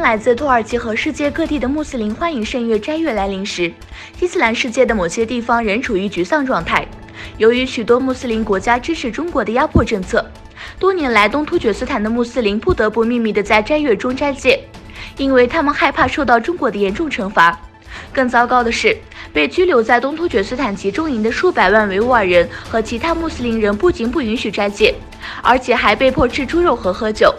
来自土耳其和世界各地的穆斯林欢迎圣月斋月来临时，伊斯兰世界的某些地方仍处于沮丧状态。由于许多穆斯林国家支持中国的压迫政策，多年来东突厥斯坦的穆斯林不得不秘密地在斋月中斋戒，因为他们害怕受到中国的严重惩罚。更糟糕的是，被拘留在东突厥斯坦集中营的数百万维吾尔人和其他穆斯林人不仅不允许斋戒，而且还被迫吃猪肉和喝酒。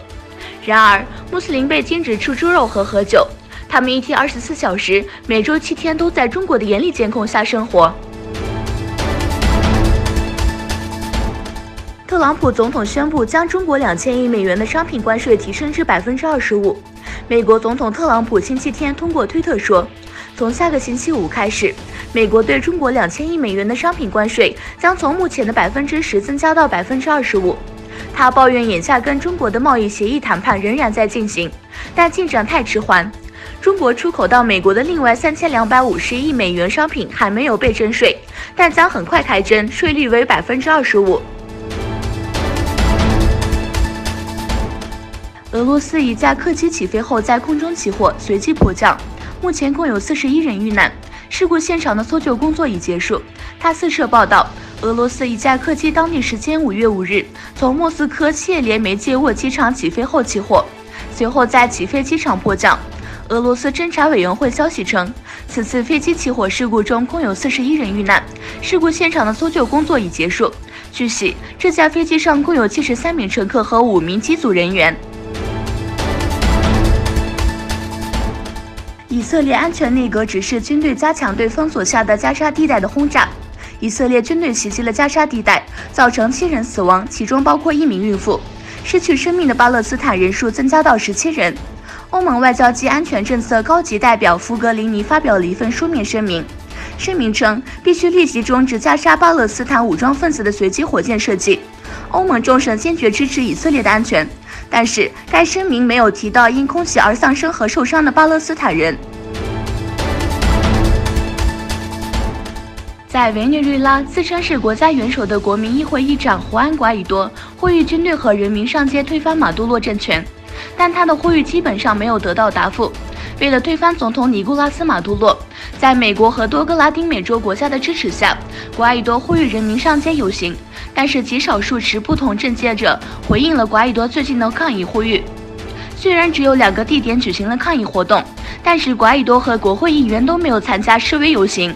然而，穆斯林被禁止吃猪肉和喝酒，他们一天24小时，每周7天都在中国的严厉监控下生活。特朗普总统宣布将中国2000亿美元的商品关税提升至25%。美国总统特朗普星期天通过推特说，从下个星期五开始，美国对中国2000亿美元的商品关税将从目前的10%增加到25%。他抱怨眼下跟中国的贸易协议谈判仍然在进行，但进展太迟缓。中国出口到美国的另外3250亿美元商品还没有被征税，但将很快开征，税率为25%。俄罗斯一架客机起飞后在空中起火，随即迫降，目前共有41人遇难。事故现场的搜救工作已结束。塔斯社报道，俄罗斯一架客机当地时间5月5日从莫斯科谢列梅捷沃机场起飞后起火，随后在起飞机场迫降。俄罗斯侦察委员会消息称，此次飞机起火事故中共有41人遇难，事故现场的搜救工作已结束。据悉，这架飞机上共有73名乘客和5名机组人员。以色列安全内阁指示军队加强对封锁下的加沙地带的轰炸。以色列军队袭击了加沙地带，造成7人死亡，其中包括1名孕妇。失去生命的巴勒斯坦人数增加到17人。欧盟外交及安全政策高级代表福格林尼发表了一份书面声明，声明称必须立即终止加沙巴勒斯坦武装分子的随机火箭射击。欧盟众审坚决支持以色列的安全，但是该声明没有提到因空袭而丧生和受伤的巴勒斯坦人。在委内瑞拉，自称是国家元首的国民议会议长胡安·瓜伊多呼吁军队和人民上街推翻马杜罗政权，但他的呼吁基本上没有得到答复。为了推翻总统尼古拉斯·马杜罗，在美国和多个拉丁美洲国家的支持下，瓜伊多呼吁人民上街游行，但是极少数持不同政见者回应了瓜伊多最近的抗议呼吁。虽然只有2个地点举行了抗议活动，但是瓜伊多和国会议员都没有参加示威游行。